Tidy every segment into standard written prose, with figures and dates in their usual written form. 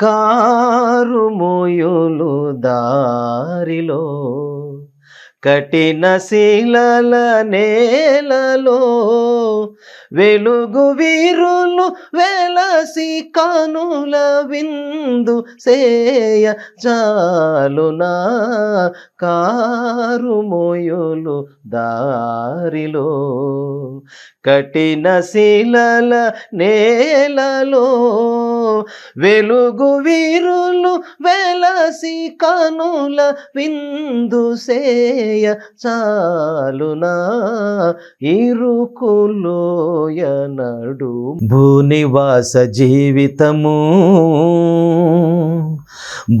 కారుమోయులు దారిలో కఠిన శిలల నేలలో వెలుగు వీరులు వెలసి కనుల విందు సేయ చాలునా కారుమోయులు దారిలో కఠిన శిలల నేలలో వెలుగు వీరులు వెలసి కనుల విందు సేయ చాలునా ఇరుకులోయనడు భూనివాస జీవితము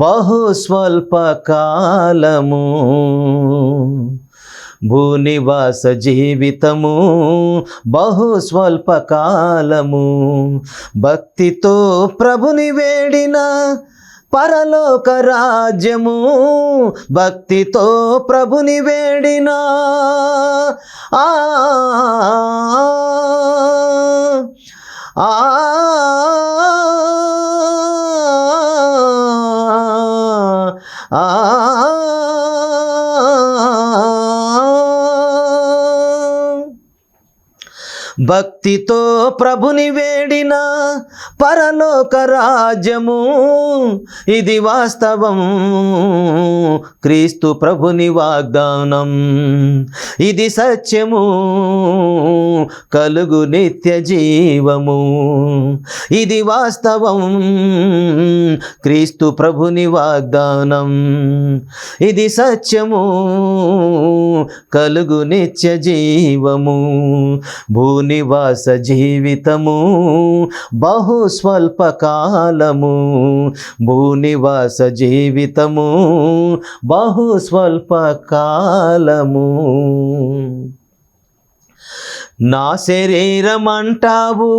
బహు స్వల్ప కాలము భూనివాస జీవితము బహు స్వల్ప కాలము భక్తితో ప్రభుని వేడిన పరలోక రాజ్యము భక్తితో ప్రభుని వేడిన ఆ ఆ ఆ భక్తితో ప్రభుని వేడిన పరలోక రాజ్యము ఇది వాస్తవం క్రీస్తు ప్రభుని వాగ్దానం ఇది సత్యము కలుగు నిత్య జీవము ఇది వాస్తవం క్రీస్తు ప్రభుని వాగ్దానం ఇది సత్యము కలుగు నిత్య జీవము భూనివాస జీవితము బహు స్వల్ప కాలము భూనివాస జీవితము బహు స్వల్ప కాలము నా శరీరం అంటావు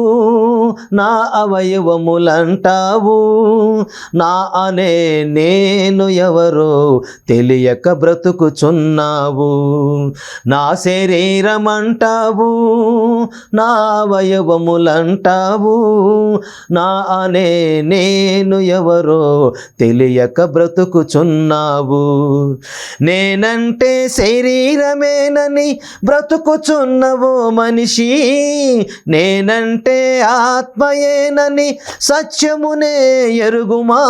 నా అవయవములంటావు నా అనే నేను ఎవరో తెలియక బ్రతుకుచున్నావు నా శరీరం అంటావు నా అవయవములంటావు నా అనే నేను ఎవరో తెలియక బ్రతుకుచున్నావు నేనంటే శరీరమేనని బ్రతుకుచున్నవో మనిషి నేనంటే ఆత్మయేనని సత్యమునే ఎరుగుమా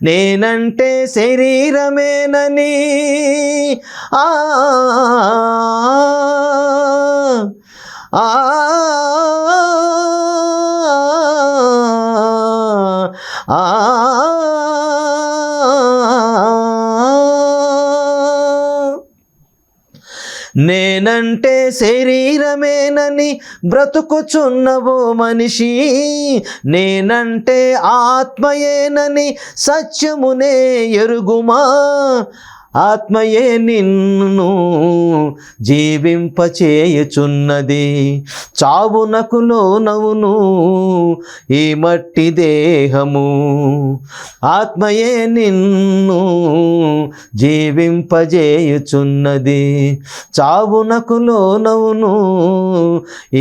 నేనంటే శరీరమేనని ఆ ఆ ఆ నేనంటే శరీరమేనని బ్రతుకుచున్నవో మనిషి నేనంటే ఆత్మయేనని సత్యమునే ఎరుగుమా ఆత్మయే నిన్ను జీవింపచేయుచున్నది చావునకు లోనవును ఈ మట్టి దేహము ఆత్మయే నిన్ను జీవింపజేయుచున్నది చావునకు లోనవును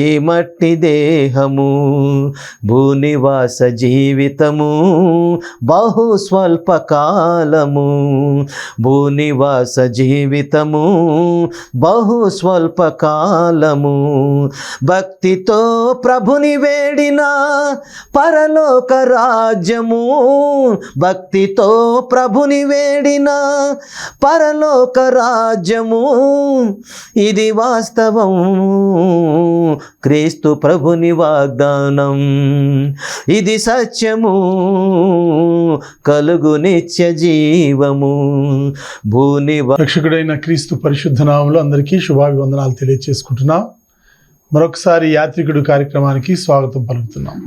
ఈ మట్టి దేహము భూనివాస జీవితము బహు స్వల్ప కాలము భూనివాస జీవితము బహు స్వల్ప కాలము భక్తితో ప్రభుని వేడిన పరలోక రాజ్యము భక్తితో ప్రభుని వేడిన పరలోక రాజ్యము ఇది వాస్తవం క్రీస్తు ప్రభుని వాగ్దానం ఇది సత్యము కలుగు నిత్య జీవము రక్షకుడైన క్రీస్తు పరిశుద్ధ నామములో అందరికీ శుభాభివందనాలు తెలియజేసుకుంటున్నాం. మరొకసారి యాత్రికుడు కార్యక్రమానికి స్వాగతం పలుకుతున్నాం.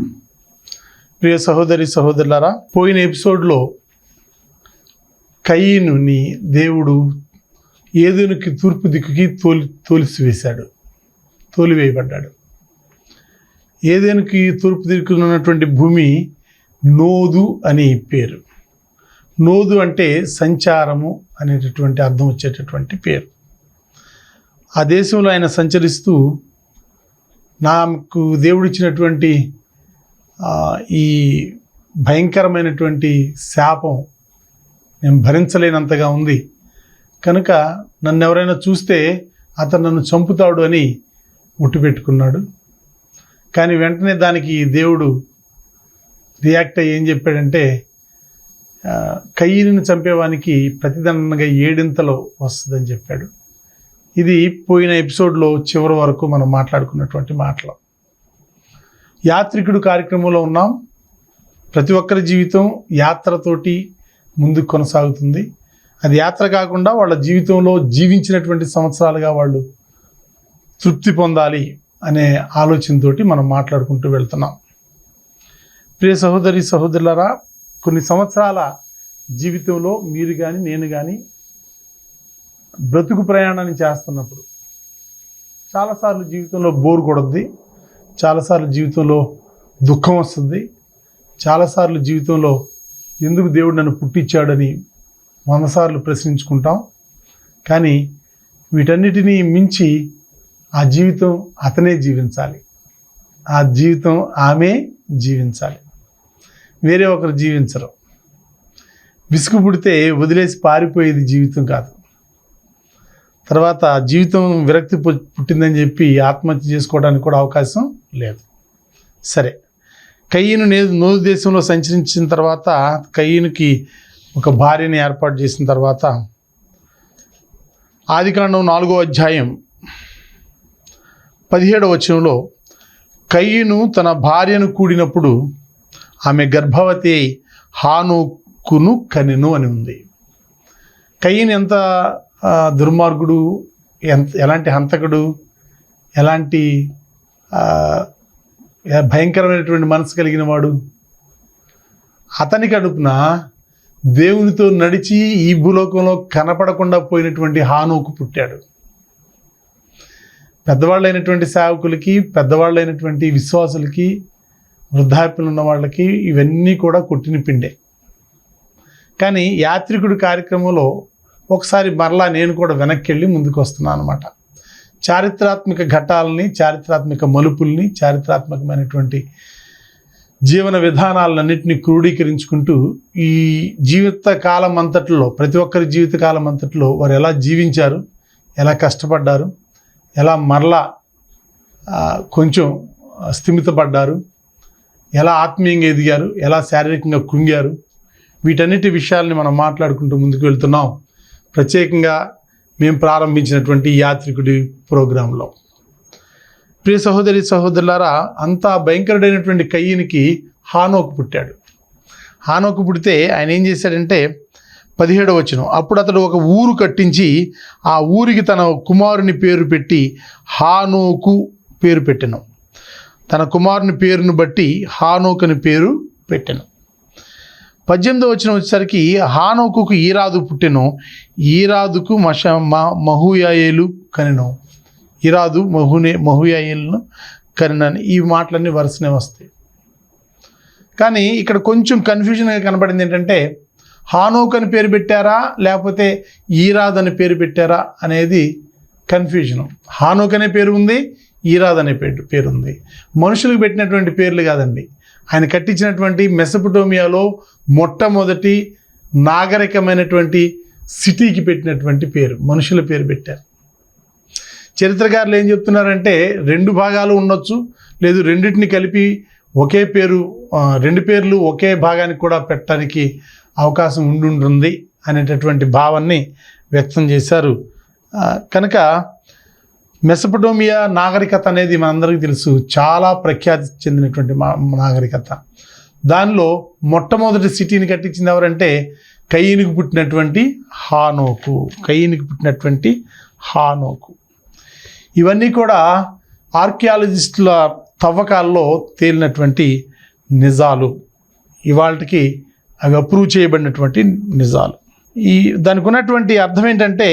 ప్రియ సహోదరి సహోదరులారా, పోయిన ఎపిసోడ్లో కయీనుని దేవుడు ఏదెనుకి తూర్పు దిక్కుకి తోలివేయబడ్డాడు. ఏదెనుకి తూర్పు దిక్కున ఉన్నటువంటి భూమి నోదు అని పేరు. నోదు అంటే సంచారము అనేటటువంటి అర్థం వచ్చేటటువంటి పేరు. ఆ దేశంలో ఆయన సంచరిస్తూ నాకు దేవుడిచ్చినటువంటి ఈ భయంకరమైనటువంటి శాపం నేను భరించలేనంతగా ఉంది కనుక నన్ను ఎవరైనా చూస్తే అతను నన్ను చంపుతాడు అని ఒట్టు పెట్టుకున్నాడు. కానీ వెంటనే దానికి దేవుడు రియాక్ట్ అయ్యి ఏం చెప్పాడంటే, కయీనుని చంపేవానికి ప్రతిదండనగా 7 వస్తుందని చెప్పాడు. ఇది పోయిన ఎపిసోడ్లో చివరి వరకు మనం మాట్లాడుకున్నటువంటి మాటలు. యాత్రికుడు కార్యక్రమంలో ఉన్నాం. ప్రతి ఒక్కరి జీవితం యాత్రతోటి ముందుకు కొనసాగుతుంది. అది యాత్ర కాకుండా వాళ్ళ జీవితంలో జీవించినటువంటి సంవత్సరాలుగా వాళ్ళు తృప్తి పొందాలి అనే ఆలోచనతోటి మనం మాట్లాడుకుంటూ వెళ్తున్నాం. ప్రియ సహోదరి సహోదరులారా, కొన్ని సంవత్సరాల జీవితంలో మీరు కానీ నేను కానీ బ్రతుకు ప్రయాణాన్ని చేస్తున్నప్పుడు చాలాసార్లు జీవితంలో బోర్ కొడుద్ది, చాలాసార్లు జీవితంలో దుఃఖం వస్తుంది, చాలాసార్లు జీవితంలో ఎందుకు దేవుడు నన్ను పుట్టించాడని 100 సార్లు ప్రశ్నించుకుంటాం. కానీ వీటన్నిటినీ మించి ఆ జీవితం అతనే జీవించాలి, ఆ జీవితం ఆమె జీవించాలి, వేరే ఒకరు జీవించరు. విసుగు పుడితే వదిలేసి పారిపోయేది జీవితం కాదు. తర్వాత జీవితం విరక్తి పుట్టిందని చెప్పి ఆత్మహత్య చేసుకోవడానికి కూడా అవకాశం లేదు. సరే, కయీను నోదు దేశంలో సంచరించిన తర్వాత కయీనుకి ఒక భార్యని ఏర్పాటు చేసిన తర్వాత ఆదికాండం 4వ అధ్యాయం 17వ వచనంలో కయీను తన భార్యను కూడినప్పుడు ఆమె గర్భవతి అయి హానోకును కనెను అని ఉంది. కయీను ఎంత దుర్మార్గుడు, ఎలాంటి హంతకుడు, ఎలాంటి భయంకరమైనటువంటి మనసు కలిగిన వాడు. అతని కడుపున దేవునితో నడిచి ఈ భూలోకంలో కనపడకుండా పోయినటువంటి హానోకు పుట్టాడు. పెద్దవాళ్ళైనటువంటి సేవకులకి, పెద్దవాళ్ళైనటువంటి విశ్వాసులకి, వృద్ధాప్యులు ఉన్న వాళ్ళకి ఇవన్నీ కూడా కొట్టిన పిండే. కానీ యాత్రికుడు కార్యక్రమంలో ఒకసారి మరలా నేను కూడా వెనక్కి వెళ్ళి ముందుకు వస్తున్నాను అన్నమాట. చారిత్రాత్మక ఘట్టాలని, చారిత్రాత్మక మలుపుల్ని, చారిత్రాత్మకమైనటువంటి జీవన విధానాలన్నింటినీ క్రోడీకరించుకుంటూ ఈ జీవితకాలం అంతట్లో, ప్రతి ఒక్కరి జీవితకాలం అంతట్లో వారు ఎలా జీవించారు, ఎలా కష్టపడ్డారు, ఎలా మరలా కొంచెం స్థిమితపడ్డారు, ఎలా ఆత్మీయంగా ఎదిగారు, ఎలా శారీరకంగా కృంగారు, వీటన్నిటి విషయాల్ని మనం మాట్లాడుకుంటూ ముందుకు వెళ్తున్నాం. ప్రత్యేకంగా మేము ప్రారంభించినటువంటి యాత్రికుడి ప్రోగ్రాంలో. ప్రియ సహోదరి సహోదరులారా, అంత భయంకరుడైనటువంటి కయీనుకి హానోకు పుట్టాడు. హానోకు పుడితే ఆయన ఏం చేశాడంటే 17వ వచనం, అప్పుడు అతడు ఒక ఊరు కట్టించి ఆ ఊరికి తన కుమారుని పేరు పెట్టి హానోకు పేరు పెట్టెను. తన కుమారుని పేరును బట్టి హానోకు అని పేరు పెట్టెను. 18వ వచనం వచ్చేసరికి హానోకుకు ఈరాదు పుట్టెను, ఈరాదుకు మహూయాయేలు కనెను. ఈరాదు మహూయాయేలును కనెనని ఈ మాటలన్నీ వరుసనే వస్తాయి. కానీ ఇక్కడ కొంచెం కన్ఫ్యూజన్గా కనబడింది ఏంటంటే, హానోకు అని పేరు పెట్టారా లేకపోతే ఈరాదు అని పేరు పెట్టారా అనేది కన్ఫ్యూజను. హానోకు అనే పేరు ఉంది, ఈరాదు అనే పేరు ఉంది. మనుషులకు పెట్టినటువంటి పేర్లు కాదండి. ఆయన కట్టించినటువంటి మెసొపొటేమియాలో మొట్టమొదటి నాగరికమైనటువంటి సిటీకి పెట్టినటువంటి పేరు, మనుషుల పేరు పెట్టారు. చరిత్రకారులు ఏం చెప్తున్నారంటే 2 భాగాలు ఉండొచ్చు, లేదు రెండింటిని కలిపి ఒకే పేరు, 2 పేర్లు ఒకే భాగానికి కూడా పెట్టడానికి అవకాశం ఉండుంటుంది అనేటటువంటి భావాన్ని వ్యక్తం చేశారు. కనుక మెసొపొటేమియా నాగరికత అనేది మనందరికీ తెలుసు, చాలా ప్రఖ్యాతి చెందినటువంటి నాగరికత. దానిలో మొట్టమొదటి సిటీని కట్టించింది ఎవరంటే కయీనుకు పుట్టినటువంటి హానోకు. ఇవన్నీ కూడా ఆర్కియాలజిస్టుల తవ్వకాల్లో తేలినటువంటి నిజాలు, ఇవాళకి అవి అప్రూవ్ చేయబడినటువంటి నిజాలు. దానికి ఉన్నటువంటి అర్థం ఏంటంటే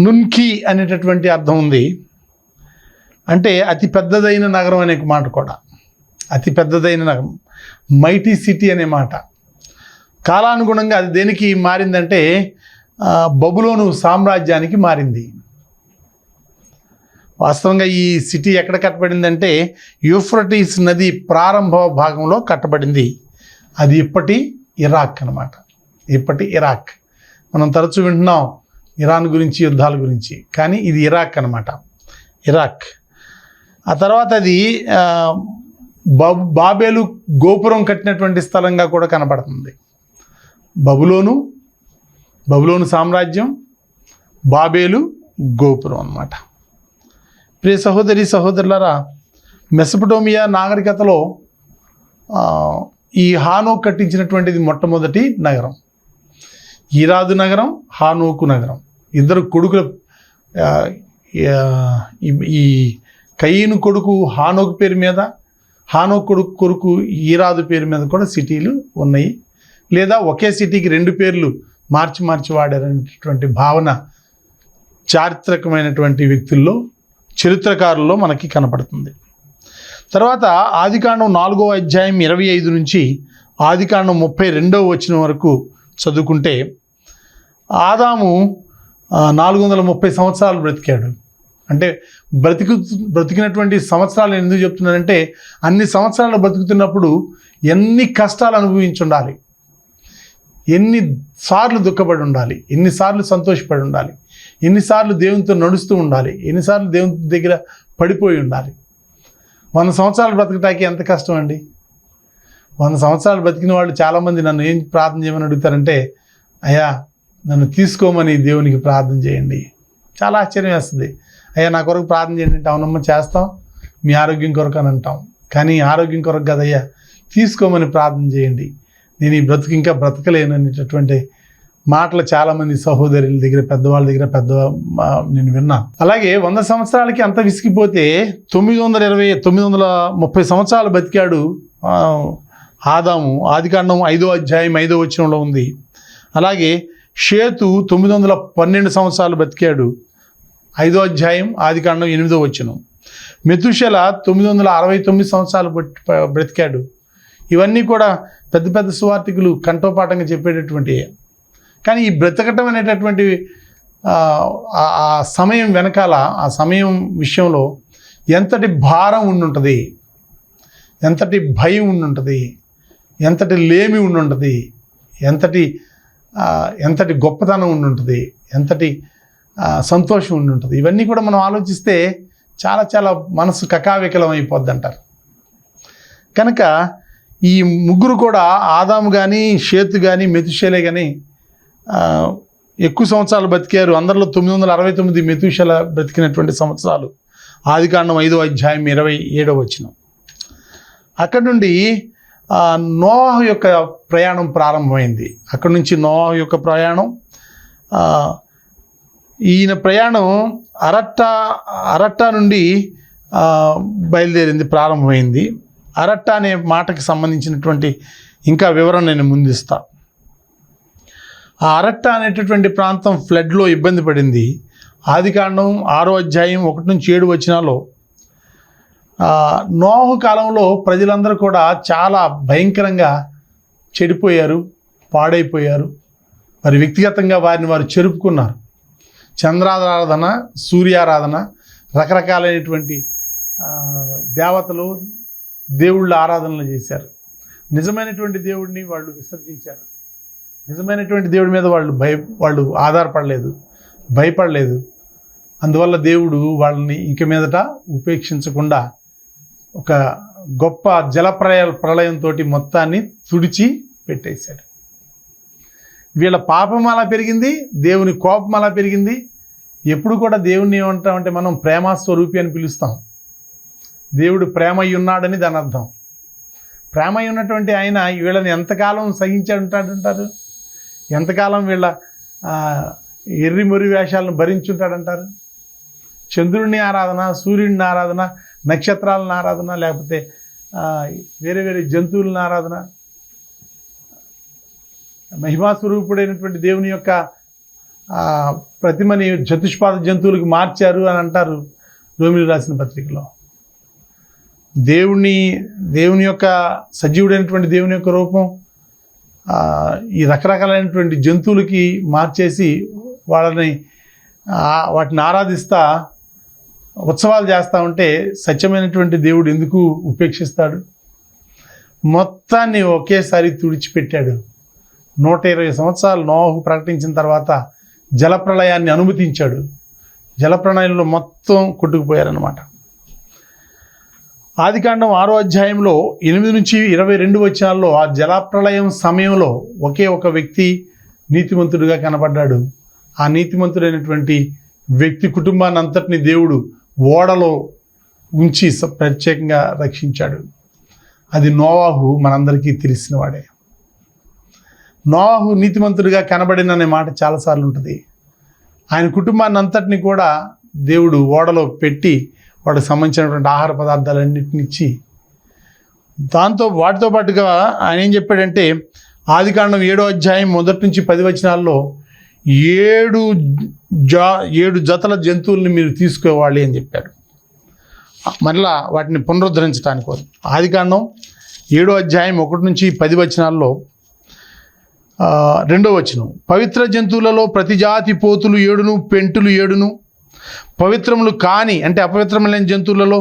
నున్కి అనేటటువంటి అర్థం ఉంది. అంటే అతి పెద్దదైన నగరం అనే మాట కూడా, అతి పెద్దదైన నగరం, మైటీ సిటీ అనే మాట. కాలానుగుణంగా అది దేనికి మారిందంటే బబులోను సామ్రాజ్యానికి మారింది. వాస్తవంగా ఈ సిటీ ఎక్కడ కట్టబడిందంటే యూఫ్రటీస్ నది ప్రారంభ భాగంలో కట్టబడింది. అది ఇప్పటి ఇరాక్ అన్నమాట. ఇప్పటి ఇరాక్. మనం తరచూ వింటున్నాం ఇరాన్ గురించి, యుద్ధాల గురించి, కానీ ఇది ఇరాక్ అన్నమాట. ఇరాక్. ఆ తర్వాత అది బాబేలు గోపురం కట్టినటువంటి స్థలంగా కూడా కనబడుతుంది. బబులోను సామ్రాజ్యం, బాబేలు గోపురం అన్నమాట. ప్రియ సహోదరి సహోదరులారా, మెసొపొటేమియా నాగరికతలో ఈ హానోకు కట్టించినటువంటిది మొట్టమొదటి నగరం. ఈరాదు నగరం, హానోకు నగరం. ఇద్దరు కొడుకుల, ఈ కయీను కొడుకు హానోకు పేరు మీద, హానోకు కొడుకు ఈరాదు పేరు మీద కూడా సిటీలు ఉన్నాయి. లేదా ఒకే సిటీకి రెండు పేర్లు మార్చి వాడారనేటువంటి భావన చారిత్రకమైనటువంటి వ్యక్తుల్లో, చరిత్రకారుల్లో మనకి కనపడుతుంది. తర్వాత ఆదికాండం 4వ అధ్యాయం 25 నుంచి ఆదికాండం 32వ వచనం వరకు చదువుకుంటే, ఆదాము 430 సంవత్సరాలు బ్రతికాడు. అంటే బ్రతికినటువంటి సంవత్సరాలు ఎందుకు చెప్తున్నానంటే, అన్ని సంవత్సరాలు బ్రతుకుతున్నప్పుడు ఎన్ని కష్టాలు అనుభవించి ఉండాలి, ఎన్నిసార్లు దుఃఖపడి ఉండాలి, ఎన్నిసార్లు సంతోషపడి ఉండాలి, ఎన్నిసార్లు దేవునితో నడుస్తూ ఉండాలి, ఎన్నిసార్లు దేవుని దగ్గర పడిపోయి ఉండాలి. 100 సంవత్సరాలు బ్రతకటానికి ఎంత కష్టం అండి. 100 సంవత్సరాలు బ్రతికిన వాళ్ళు చాలామంది నన్ను ఏం ప్రార్థన చేయమని అడుగుతారంటే, అయ్యా నన్ను తీసుకోమని దేవునికి ప్రార్థన చేయండి. చాలా ఆశ్చర్యం వేస్తుంది. అయ్యా నా కొరకు ప్రార్థన చేయండి అంటే, అవునమ్మ చేస్తాం, మీ ఆరోగ్యం కొరకు అని అంటాం. కానీ ఆరోగ్యం కొరకు కదయ్యా, తీసుకోమని ప్రార్థన చేయండి, నేను ఈ బ్రతుకు ఇంకా బ్రతకలేను అనేటటువంటి మాటలు చాలామంది సహోదరుల దగ్గర, పెద్దవాళ్ళ దగ్గర నేను విన్నాను. అలాగే 100 సంవత్సరాలకి అంత విసిగిపోతే 930 సంవత్సరాలు బతికాడు ఆదాము. ఆదికాండం 5వ అధ్యాయం 5వ వచనంలో ఉంది. అలాగే షేతు 912 సంవత్సరాలు బతికాడు. 5వ అధ్యాయం ఆదికాండం 8వ వచనం. మెతుషెల 969 సంవత్సరాలు బ్రతికాడు. ఇవన్నీ కూడా పెద్ద పెద్ద సువార్తికులు కంఠోపాఠంగా చెప్పేటటువంటి. కానీ ఈ బ్రతకటం అనేటటువంటి ఆ సమయం వెనకాల, ఆ సమయం విషయంలో ఎంతటి భారం ఉండుంటుంది, ఎంతటి భయం ఉండుంటుంది, ఎంతటి లేమి ఉండుంటుంది, ఎంతటి గొప్పతనం ఉండుంటుంది, ఎంతటి సంతోషం ఉండుంటుంది. ఇవన్నీ కూడా మనం ఆలోచిస్తే చాలా చాలా మనసు కకావికలం అయిపోద్ది అంటారు. కనుక ఈ ముగ్గురు కూడా, ఆదాము కానీ, షేతు కానీ, మెతుషెలే కానీ ఎక్కువ సంవత్సరాలు బతికారు. అందరిలో 969 మెతుషెల బ్రతికినటువంటి సంవత్సరాలు. ఆదికాండం 5వ అధ్యాయం 27వ వచనం. అక్కడి నుండి నోవాహు యొక్క ప్రయాణం ప్రారంభమైంది. అక్కడి నుంచి నోవాహు యొక్క ప్రయాణం, ఈయన ప్రయాణం అరట్టా నుండి బయలుదేరింది, ప్రారంభమైంది. అరట్టా అనే మాటకి సంబంధించినటువంటి ఇంకా వివరణ నేను ముందిస్తా. ఆ అరట్టా అనేటటువంటి ప్రాంతం ఫ్లడ్లో ఇబ్బంది పడింది. ఆదికాండం 6వ అధ్యాయం 1 నుంచి 7 వచనాల్లో నోవాహు కాలంలో ప్రజలందరూ కూడా చాలా భయంకరంగా చెడిపోయారు, పాడైపోయారు. మరి వ్యక్తిగతంగా వారిని వారు చెరుపుకున్నారు. చంద్రారాధన, సూర్యారాధన, రకరకాలైనటువంటి దేవతలు, దేవుళ్ళ ఆరాధనలు చేశారు. నిజమైనటువంటి దేవుడిని వాళ్ళు విసర్జించారు. నిజమైనటువంటి దేవుడి మీద వాళ్ళు ఆధారపడలేదు, భయపడలేదు. అందువల్ల దేవుడు వాళ్ళని ఇంక మీదట ఉపేక్షించకుండా ఒక గొప్ప ప్రళయంతో మొత్తాన్ని తుడిచి పెట్టేశాడు. వీళ్ళ పాపం అలా పెరిగింది, దేవుని కోపం అలా పెరిగింది. ఎప్పుడు కూడా దేవుణ్ణి ఏమంటామంటే మనం ప్రేమస్వరూపి అని పిలుస్తాం. దేవుడు ప్రేమయ్య ఉన్నాడని దాని అర్థం. ప్రేమయ్య ఉన్నటువంటి ఆయన వీళ్ళని ఎంతకాలం సహించాడంటాడంటారు, ఎంతకాలం వీళ్ళ ఎర్రి మొరి వేషాలను భరించుంటాడంటారు. చంద్రుడిని ఆరాధన, సూర్యుడిని ఆరాధన, నక్షత్రాలను ఆరాధన, లేకపోతే వేరే వేరే జంతువులను ఆరాధన, మహిమాస్వరూపుడైనటువంటి దేవుని యొక్క ప్రతిమని చతుష్పాద జంతువులకు మార్చారు అని అంటారు రోమిలకు రాసిన పత్రికలో. దేవుని యొక్క సజీవుడైనటువంటి దేవుని యొక్క రూపం ఈ రకరకాలైనటువంటి జంతువులకి మార్చేసి వాటిని ఆరాధిస్తా ఉత్సవాలు చేస్తూ ఉంటే సత్యమైనటువంటి దేవుడు ఎందుకు ఉపేక్షిస్తాడు? మొత్తాన్ని ఒకేసారి తుడిచిపెట్టాడు. 120 సంవత్సరాలు నోవాహు ప్రకటించిన తర్వాత జలప్రళయాన్ని అనుమతించాడు. జలప్రళయంలో మొత్తం కొట్టుకుపోయారనమాట. ఆదికాండం 6వ అధ్యాయంలో 8 నుంచి 22 వచనాల్లో ఆ జలప్రళయం సమయంలో ఒకే ఒక వ్యక్తి నీతిమంతుడిగా కనబడ్డాడు. ఆ నీతిమంతుడైనటువంటి వ్యక్తి కుటుంబాన్ని అంతటిని దేవుడు ఓడలో ఉంచి ప్రత్యేకంగా రక్షించాడు. అది నోవాహు, మనందరికీ తెలిసినవాడే. నోవాహు నీతిమంతుడిగా కనబడిననే మాట చాలాసార్లు ఉంటుంది. ఆయన కుటుంబాన్ని అంతటిని కూడా దేవుడు ఓడలో పెట్టి వాడికి సంబంధించినటువంటి ఆహార పదార్థాలన్నింటిని ఇచ్చి, వాటితో పాటుగా ఆయన ఏం చెప్పాడంటే ఆదికాండం 7వ అధ్యాయం 1 నుంచి 10 వచనాల్లో 7 జతల జంతువుల్ని మీరు తీసుకోవాలి అని చెప్పాడు. మరలా వాటిని పునరుద్ధరించడానికి కోసం ఆదికాండం 7వ అధ్యాయం 1 నుంచి 10 వచనాల్లో 2వ వచనం, పవిత్ర జంతువులలో ప్రతి జాతి పోతులు 7, పెంటులు 7, పవిత్రములు కాని అంటే అపవిత్రములైన జంతువులలో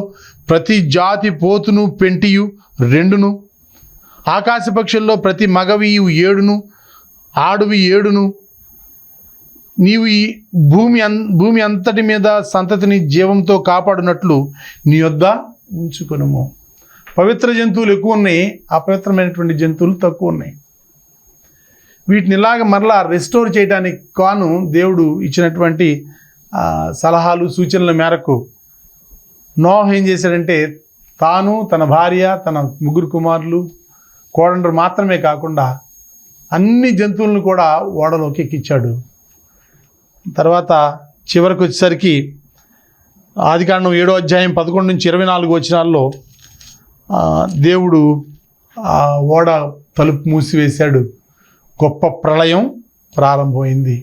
ప్రతి జాతి పోతును పెంటియు 2, ఆకాశ పక్షుల్లో ప్రతి మగవి 7, ఆడువి 7. నీవు ఈ భూమి అంతటి మీద సంతతిని జీవంతో కాపాడునట్లు నీ యొద్ద ఉంచుకొనుము. పవిత్ర జంతువులు ఎక్కువ ఉన్నాయి, అపవిత్రమైనటువంటి జంతువులు తక్కువ ఉన్నాయి. వీటిని ఇలాగ మరలా రెస్టోర్ చేయడానికి కాను దేవుడు ఇచ్చినటువంటి సలహాలు సూచనల మేరకు నోవాహు ఏం చేశాడంటే తాను, తన భార్య, తన 3 కుమారులు, కోడండ్రు మాత్రమే కాకుండా అన్ని జంతువులను కూడా ఓడలోకి ఎక్కించాడు. తర్వాత చివరికి వచ్చేసరికి ఆదికాండం 7వ అధ్యాయం 11 నుంచి 24 వచనాల్లో దేవుడు ఆ ఓడ తలుపు మూసివేశాడు. గొప్ప ప్రళయం ప్రారంభమైంది.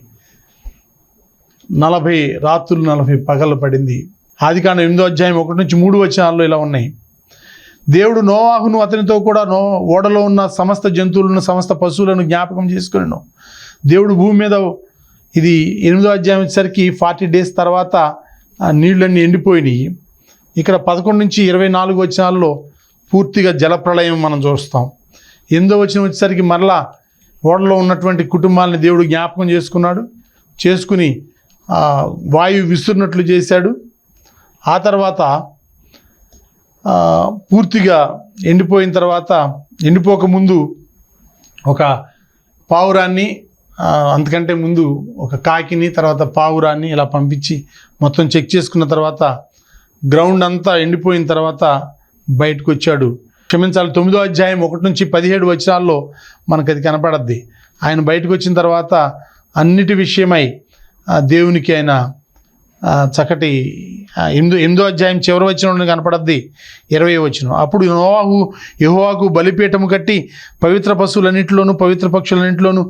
40 రాత్రులు 40 పగలు పడింది. ఆదికాండం 8వ అధ్యాయం 1 నుంచి 3 వచనాల్లో ఇలా ఉన్నాయి. దేవుడు నోవాహును అతనితో కూడా ఓడలో ఉన్న సమస్త జంతువులను సమస్త పశువులను జ్ఞాపకం చేసుకున్నాను. దేవుడు భూమి మీద ఇది 8వ అధ్యాయం వచ్చేసరికి 40 డేస్ తర్వాత నీళ్ళన్నీ ఎండిపోయినాయి. ఇక్కడ 11 నుంచి 24 వచనాల్లో పూర్తిగా జలప్రళయం మనం చూస్తాం. 8వ వచనం వచ్చేసరికి మరలా ఓడలో ఉన్నటువంటి కుటుంబాలని దేవుడు జ్ఞాపకం చేసుకుని వాయువు విస్తున్నట్లు చేశాడు. ఆ తర్వాత పూర్తిగా ఎండిపోయిన తర్వాత ఎండిపోకముందు ఒక పావురాన్ని, అంతకంటే ముందు ఒక కాకిని, తర్వాత పావురాన్ని ఇలా పంపించి మొత్తం చెక్ చేసుకున్న తర్వాత గ్రౌండ్ అంతా ఎండిపోయిన తర్వాత బయటకు వచ్చాడు. క్షమించాలి, 9వ అధ్యాయం 1 నుంచి 17 వచనాల్లో మనకు అది కనపడద్ది. ఆయన బయటకు వచ్చిన తర్వాత అన్నిటి విషయమై దేవునికి ఆయన చక్కటి 8వ అధ్యాయం చివరి వచనంలో కనపడద్ది 20వ వచనం. అప్పుడు నోవాహు యెహోవాకు బలిపీఠము కట్టి పవిత్ర పశువులన్నింటిలోను పవిత్ర పక్షులన్నింటిలోను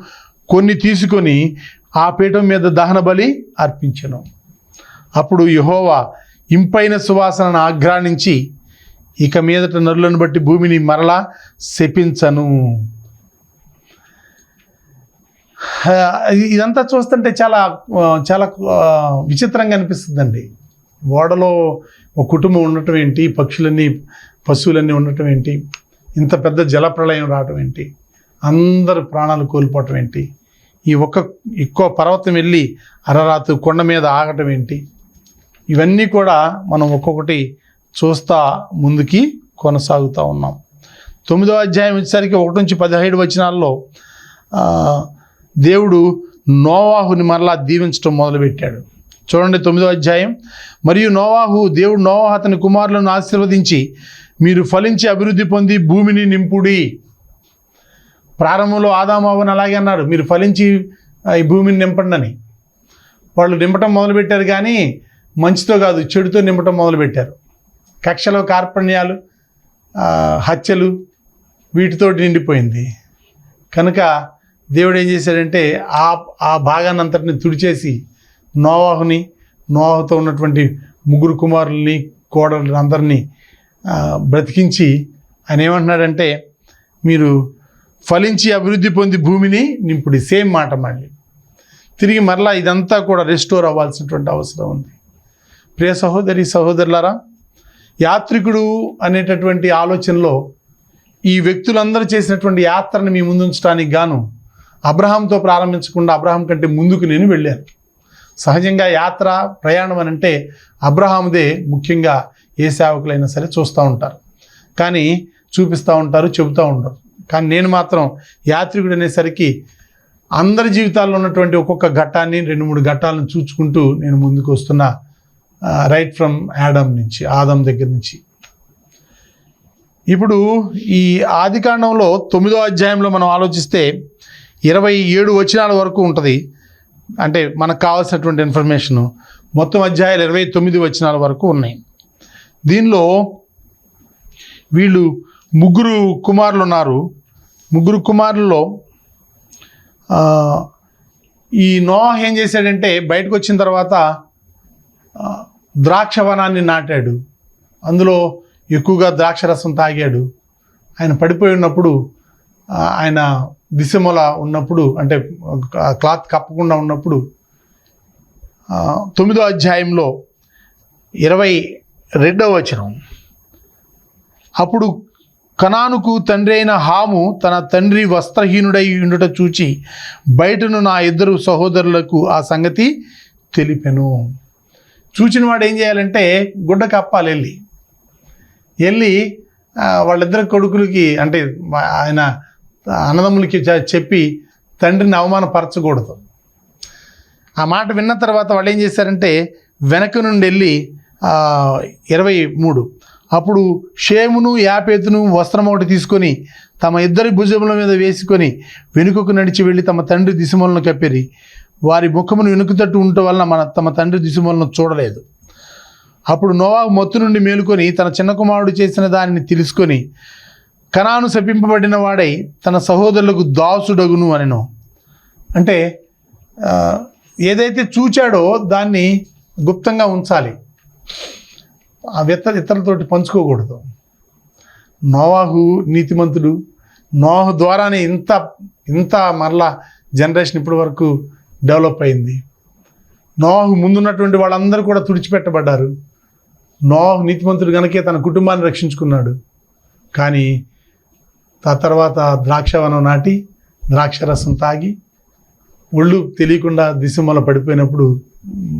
కొన్ని తీసుకొని ఆ పీఠం మీద దహన బలి అర్పించెను. అప్పుడు యెహోవా ఇంపైన సువాసనను ఆఘ్రానించి ఇక మీదట నరులను బట్టి భూమిని మరలా శపించను. ఇదంతా చూస్తుంటే చాలా చాలా విచిత్రంగా అనిపిస్తుందండి. ఓడలో ఒక కుటుంబం ఉండటం ఏంటి, పశువులన్నీ ఉండటం ఏంటి, ఇంత పెద్ద జలప్రళయం రావటం ఏంటి, అందరు ప్రాణాలు కోల్పోవటం ఏంటి, ఈ ఎక్కువ పర్వతం వెళ్ళి అరరాతు కొండ మీద ఆగటం ఏంటి, ఇవన్నీ కూడా మనం ఒక్కొక్కటి చూస్తా ముందుకి కొనసాగుతూ ఉన్నాం. 9వ అధ్యాయం వచ్చేసరికి 1 నుంచి 17 వచనాల్లో దేవుడు నోవాహుని మరలా దీవించడం మొదలుపెట్టాడు. చూడండి 9వ అధ్యాయం. మరియు దేవుడు నోవాహు అతని కుమారులను ఆశీర్వదించి మీరు ఫలించి అభివృద్ధి పొంది భూమిని నింపుడి. ప్రారంభంలో ఆదాము అవ్వను అలాగే అన్నాడు, మీరు ఫలించి ఈ భూమిని నింపండి అని. వాళ్ళు నింపటం మొదలుపెట్టారు, కానీ మంచితో కాదు చెడుతో నింపటం మొదలుపెట్టారు. కక్షలు, కార్పణ్యాలు, హత్యలు వీటితోటి నిండిపోయింది. కనుక దేవుడు ఏం చేశాడంటే ఆ భాగాన్ని అంతటిని తుడిచేసి నోవాహుతో ఉన్నటువంటి 3 కుమారుల్ని, కోడళ్ళని అందరినీ బ్రతికించి ఆయన ఏమంటున్నాడంటే మీరు ఫలించి అభివృద్ధి పొంది భూమిని నింపుడి. సేమ్ మాట మళ్ళీ తిరిగి మరలా ఇదంతా కూడా రెస్టోర్ అవ్వాల్సినటువంటి అవసరం ఉంది. ప్రియ సహోదరి సహోదరులారా, యాత్రికుడు అనేటటువంటి ఆలోచనలో ఈ వ్యక్తులందరూ చేసినటువంటి యాత్రను మీ ముందు ఉంచడానికి గాను అబ్రహాంతో ప్రారంభించకుండా అబ్రహాం కంటే ముందుకు నేను వెళ్ళాను. సహజంగా యాత్ర ప్రయాణం అని అంటే అబ్రహాముదే ముఖ్యంగా ఏ సేవకులైనా సరే చూస్తూ ఉంటారు, కానీ చూపిస్తూ ఉంటారు, చెబుతూ ఉంటారు. కానీ నేను మాత్రం యాత్రికుడు అనేసరికి అందరి జీవితాల్లో ఉన్నటువంటి ఒక్కొక్క ఘట్టాన్ని 2-3 ఘట్టాలను చూచుకుంటూ నేను ముందుకు వస్తున్నా, రైట్ ఫ్రమ్ ఆదం దగ్గర నుంచి. ఇప్పుడు ఈ ఆదికాండంలో 9వ అధ్యాయంలో మనం ఆలోచిస్తే 27 వచనాల వరకు ఉంటుంది. అంటే మనకు కావాల్సినటువంటి ఇన్ఫర్మేషను మొత్తం అధ్యాయాలు 29 వచనాల వరకు ఉన్నాయి. దీనిలో వీళ్ళు 3 కుమారులు ఉన్నారు. 3 కుమారుల్లో ఈ నోహ్ ఏం చేశాడంటే బయటకు వచ్చిన తర్వాత ద్రాక్షవనాన్ని నాటాడు. అందులో ఎక్కువగా ద్రాక్షరసం తాగాడు. ఆయన పడిపోయి ఉన్నప్పుడు, ఆయన దిశమూల ఉన్నప్పుడు, అంటే క్లాత్ కప్పకుండా ఉన్నప్పుడు 9వ అధ్యాయంలో 22వ వచనం, అప్పుడు కనానుకు తండ్రి అయిన హాము తన తండ్రి వస్త్రహీనుడై ఉండుట చూచి బయటను నా 2 సహోదరులకు ఆ సంగతి తెలిపెను. చూచిన వాడు ఏం చేయాలంటే గుడ్డ కప్పాలి, వెళ్ళి వాళ్ళిద్దరు కొడుకులకి, అంటే ఆయన అన్నదమ్ములకి చెప్పి తండ్రిని అవమానపరచకూడదు. ఆ మాట విన్న తర్వాత వాళ్ళు ఏం చేశారంటే వెనక నుండి వెళ్ళి 23, అప్పుడు షేమును యాపేతును వస్త్రం ఒకటి తీసుకొని తమ 2 భుజముల మీద వేసుకొని వెనుకకు నడిచి వెళ్ళి తమ తండ్రి దిశమూలను కప్పిరి. వారి ముఖమును వెనుకతట్టు ఉండటం వలన తమ తండ్రి దిశమూలను చూడలేదు. అప్పుడు నోవాహు మత్తు నుండి మేలుకొని తన చిన్న కుమారుడు చేసిన దానిని తెలుసుకొని కనాను శపింపబడిన వాడై తన సహోదరులకు దాసుడగును అనెను. అంటే ఏదైతే చూచాడో దాన్ని గుప్తంగా ఉంచాలి, ఆ ఇతరులతోటి పంచుకోకూడదు. నోవాహు నీతిమంతుడు. నోవాహు ద్వారానే ఇంత మరలా జనరేషన్ ఇప్పటి వరకు డెవలప్ అయింది. నోవాహు ముందున్నటువంటి వాళ్ళందరూ కూడా తుడిచిపెట్టబడ్డారు. నోవాహు నీతిమంతుడు కనుకే తన కుటుంబాన్ని రక్షించుకున్నాడు. కానీ ఆ తర్వాత ద్రాక్షవనం నాటి ద్రాక్షరసం తాగి ఒళ్ళు తెలియకుండా దిశమూల పడిపోయినప్పుడు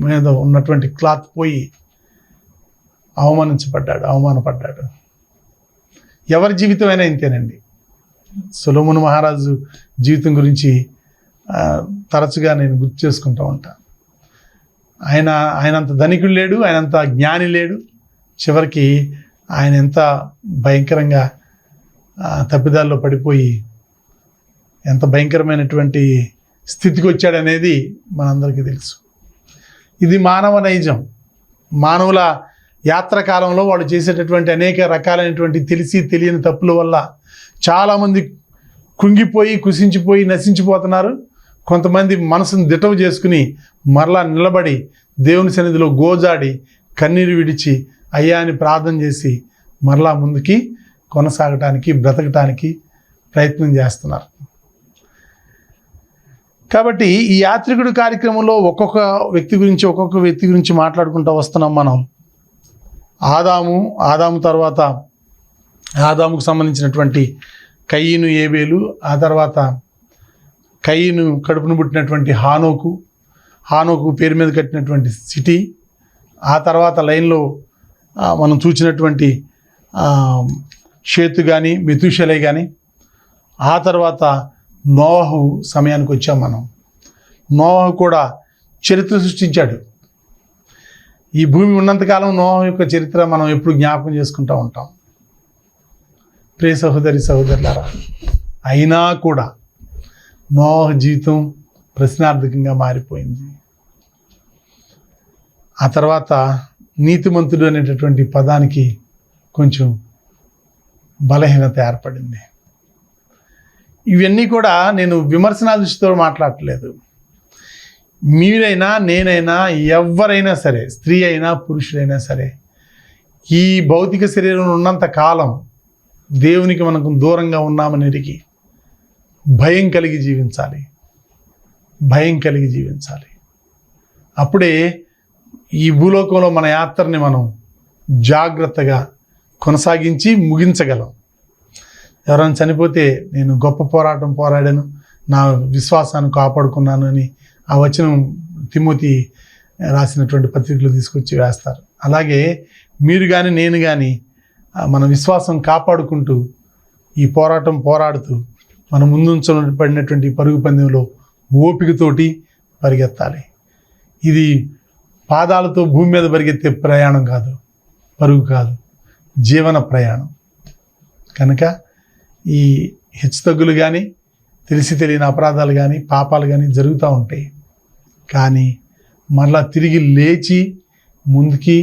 మీద ఉన్నటువంటి క్లాత్ పోయి అవమానపడ్డాడు. ఎవరి జీవితం అయినా ఇంతేనండి. సొలొమోను మహారాజు జీవితం గురించి తరచుగా నేను గుర్తు చేసుకుంటూ ఉంటాను. ఆయనంత ధనికుడు లేడు, ఆయనంత జ్ఞాని లేడు. చివరికి ఆయన ఎంత భయంకరంగా తప్పిదాల్లో పడిపోయి ఎంత భయంకరమైనటువంటి స్థితికి వచ్చాడనేది మనందరికీ తెలుసు. ఇది మానవ నైజం. మానవుల యాత్రకాలంలో వాళ్ళు చేసేటటువంటి అనేక రకాలైనటువంటి తెలిసి తెలియని తప్పుల వల్ల చాలామంది కుంగిపోయి కుసించిపోయి నశించిపోతున్నారు. కొంతమంది మనసును దిటవు చేసుకుని మరలా నిలబడి దేవుని సన్నిధిలో గోజాడి కన్నీరు విడిచి అయ్యా అని ప్రార్థన చేసి మరలా ముందుకి కొనసాగటానికి బ్రతకటానికి ప్రయత్నం చేస్తున్నారు. కాబట్టి ఈ యాత్రికుడు కార్యక్రమంలో ఒక్కొక్క వ్యక్తి గురించి మాట్లాడుకుంటూ వస్తున్నాం మనం. ఆదాము తర్వాత ఆదాముకు సంబంధించినటువంటి కయీను ఏబేలు, ఆ తర్వాత కయీను కడుపును పుట్టినటువంటి హానోకు పేరు మీద కట్టినటువంటి సిటీ, ఆ తర్వాత లైన్లో మనం చూసినటువంటి షేతు కానీ మెతూషెలై కానీ, ఆ తర్వాత నోవహు సమయానికి వచ్చాం మనం. నోవహు కూడా చరిత్ర సృష్టించాడు. ఈ భూమి ఉన్నంతకాలం నోవహు యొక్క చరిత్ర మనం ఎప్పుడు జ్ఞాపకం చేసుకుంటూ ఉంటాం. ప్రియ సహోదరులారా, అయినా కూడా నోవహు జీవితం ప్రశ్నార్థకంగా మారిపోయింది. ఆ తర్వాత నీతిమంతుడు అనేటటువంటి పదానికి కొంచెం బలహీనత ఏర్పడింది. ఇవన్నీ కూడా నేను విమర్శనా దృష్టితో మాట్లాడట్లేదు. మీరైనా నేనైనా ఎవరైనా సరే, స్త్రీ అయినా పురుషుడైనా సరే, ఈ భౌతిక శరీరం ఉన్నంత కాలం దేవునికి మనకు దూరంగా ఉన్నామని ఎరిగి భయం కలిగి జీవించాలి. అప్పుడే ఈ భూలోకంలో మన యాత్రని మనం జాగ్రత్తగా కొనసాగించి ముగించగలం. ఎవరైనా చనిపోతే నేను గొప్ప పోరాటం పోరాడాను, నా విశ్వాసాన్ని కాపాడుకున్నాను అని ఆ వచనం తిమోతి రాసినటువంటి పత్రికలు తీసుకొచ్చి వేస్తారు. అలాగే మీరు కానీ నేను కానీ మన విశ్వాసం కాపాడుకుంటూ ఈ పోరాటం పోరాడుతూ మన ముందుంచబడినటువంటి పరుగు పందెంలో ఓపికతోటి పరిగెత్తాలి. ఇది పాదాలతో భూమి మీద పరిగెత్తే ప్రయాణం కాదు, పరుగు కాదు, జీవన ప్రయాణం. కనుక ఈ హెచ్చుతగ్గులు కానీ తెలిసి తెలియని అపరాధాలు కానీ పాపాలు కానీ జరుగుతూ ఉంటాయి. కానీ మరలా తిరిగి లేచి ముందుకి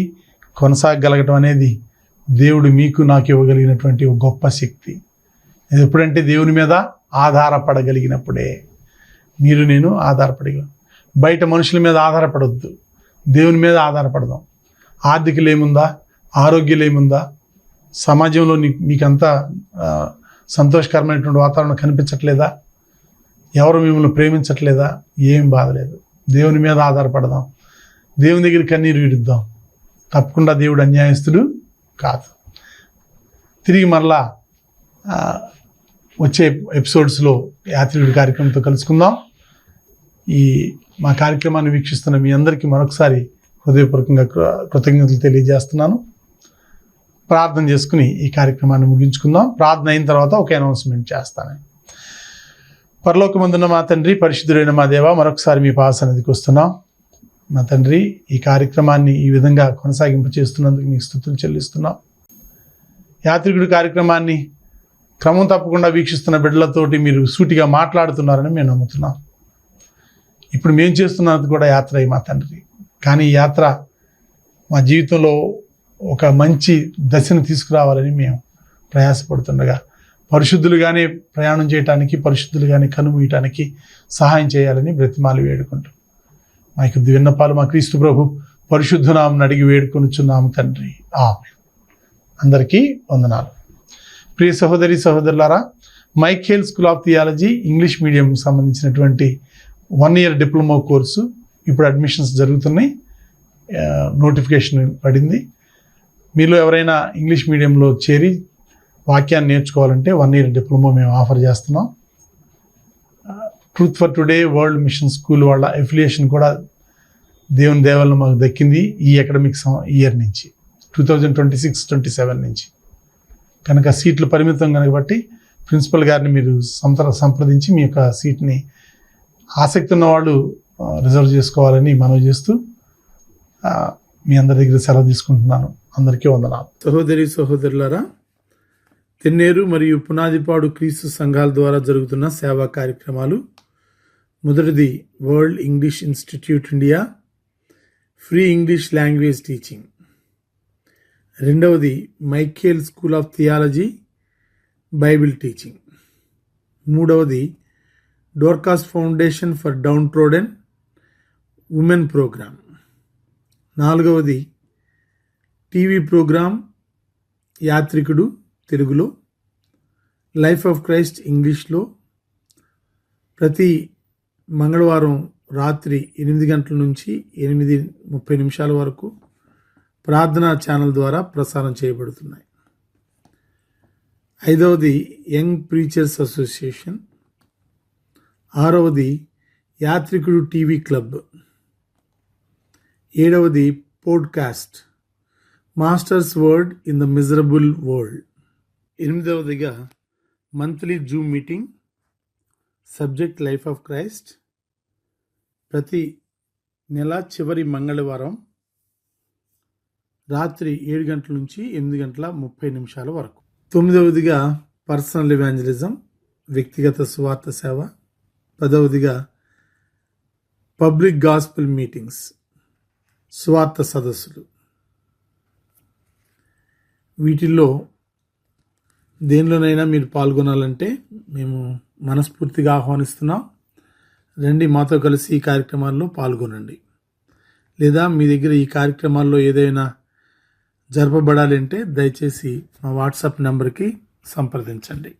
కొనసాగగలగటం అనేది దేవుడు మీకు నాకు ఇవ్వగలిగినటువంటి ఒక గొప్ప శక్తి. ఇది ఎప్పుడంటే దేవుని మీద ఆధారపడగలిగినప్పుడే. మీరు నేను ఆధారపడగలం. బయట మనుషుల మీద ఆధారపడొద్దు, దేవుని మీద ఆధారపడదాం. ఆర్థికలు ఏముందా, ఆరోగ్యం ఏముందా, సమాజంలో మీకంతా సంతోషకరమైనటువంటి వాతావరణం కనిపించట్లేదా, ఎవరు మిమ్మల్ని ప్రేమించట్లేదా, ఏం బాధ లేదు. దేవుని మీద ఆధారపడదాం, దేవుని దగ్గర కన్నీరు విడుద్దాం. తప్పకుండా దేవుడు అన్యాయస్తుడు కాదు. తిరిగి మరలా వచ్చే ఎపిసోడ్స్లో యాత్రికుడి కార్యక్రమంతో కలుసుకుందాం. ఈ మా కార్యక్రమాన్ని వీక్షిస్తున్న మీ అందరికీ మరొకసారి హృదయపూర్వకంగా కృతజ్ఞతలు తెలియజేస్తున్నాను. ప్రార్థన చేసుకుని ఈ కార్యక్రమాన్ని ముగించుకుందాం. ప్రార్థన అయిన తర్వాత ఒక అనౌన్స్మెంట్ చేస్తాను. పరలోకమందున్న మా తండ్రి, పరిశుద్ధుడైన మా దేవ, మరొకసారి మీ పాసన్నిధికి వస్తున్నాం. మా తండ్రి, ఈ కార్యక్రమాన్ని ఈ విధంగా కొనసాగింపు చేస్తున్నందుకు మీకు స్తుతులు చెల్లిస్తున్నాం. యాత్రికుడి కార్యక్రమాన్ని క్రమం తప్పకుండా వీక్షిస్తున్న బిడ్డలతోటి మీరు సూటిగా మాట్లాడుతున్నారని మేము నమ్ముతున్నాం. ఇప్పుడు మేము చేస్తున్నది కూడా యాత్ర అయి మా తండ్రి. కానీ ఈ యాత్ర మా జీవితంలో ఒక మంచి దశను తీసుకురావాలని మేము ప్రయాసపడుతుండగా పరిశుద్ధులుగానే ప్రయాణం చేయడానికి, పరిశుద్ధులుగానే కనుమూయటానికి సహాయం చేయాలని బ్రతిమాలి వేడుకుంటాం. మా యొక్క విన్నపాలు మా క్రీస్తు ప్రభు పరిశుద్ధనామం అడిగి వేడుకొనుచున్నాము తండ్రి, ఆమేన్. అందరికీ వందనాలు. ప్రియ సహోదరి సహోదరులారా, Michael school of theology English medium సంబంధించినటువంటి 1 year డిప్లొమా కోర్సు ఇప్పుడు అడ్మిషన్స్ జరుగుతున్నాయి. నోటిఫికేషన్ పడింది. మీలో ఎవరైనా ఇంగ్లీష్ మీడియంలో చేరి వాక్యాన్ని నేర్చుకోవాలంటే 1 year డిప్లొమా మేము ఆఫర్ చేస్తున్నాం. Truth for today world machine school వాళ్ళ ఎఫిలియేషన్ కూడా దేవుని దేవలను మాకు దక్కింది ఈ అకాడమిక్ ఇయర్ నుంచి, 2026-27 నుంచి. కనుక సీట్లు పరిమితం కనుక బట్టి ప్రిన్సిపల్ గారిని మీరు సంప్రదించి మీ యొక్క సీట్ని ఆసక్తి ఉన్న వాళ్ళు రిజర్వ్ చేసుకోవాలని మనవి చేస్తూ మీ అందరి దగ్గర సెలవు తీసుకుంటున్నాను. అందరికీ వందనాలు. సహోదరి సహోదరులారా, తెన్నేరు మరియు పునాదిపాడు క్రీస్తు సంఘాల ద్వారా జరుగుతున్న సేవా కార్యక్రమాలు. మొదటిది World English Institute India, free English language teaching. రెండవది Michael school of theology, Bible teaching. మూడవది Dorcas foundation for downtrodden women program. నాలుగవది టీవీ ప్రోగ్రాం యాత్రికుడు తెలుగులో, లైఫ్ ఆఫ్ క్రైస్ట్ ఇంగ్లీష్లో ప్రతి మంగళవారం రాత్రి 8 గంటల నుంచి 8:30 వరకు ప్రార్థనా ఛానల్ ద్వారా ప్రసారం చేయబడుతున్నాయి. ఐదవది యంగ్ ప్రీచర్స్ అసోసియేషన్. ఆరవది యాత్రికుడు టీవీ క్లబ్. ఏడవది podcast master's word in the miserable world. ఎనిమిదవదిగా monthly Zoom meeting, subject life of Christ, ప్రతి నెల చివరి మంగళవారం రాత్రి 7 గంటల నుంచి 8:30 వరకు. 9వదిగా పర్సనల్ ఎవాంజలిజం, వ్యక్తిగత సువార్త సేవ. 10వదిగా పబ్లిక్ గాస్పెల్ మీటింగ్స్, సువార్త సదస్సులు. వీటిల్లో దేనిలోనైనా మీరు పాల్గొనాలంటే మేము మనస్ఫూర్తిగా ఆహ్వానిస్తున్నాం. రండి, మాతో కలిసి ఈ కార్యక్రమాల్లో పాల్గొనండి. లేదా మీ దగ్గర ఈ కార్యక్రమాల్లో ఏదైనా జరపబడాలి అంటే దయచేసి మా వాట్సాప్ నెంబర్కి సంప్రదించండి.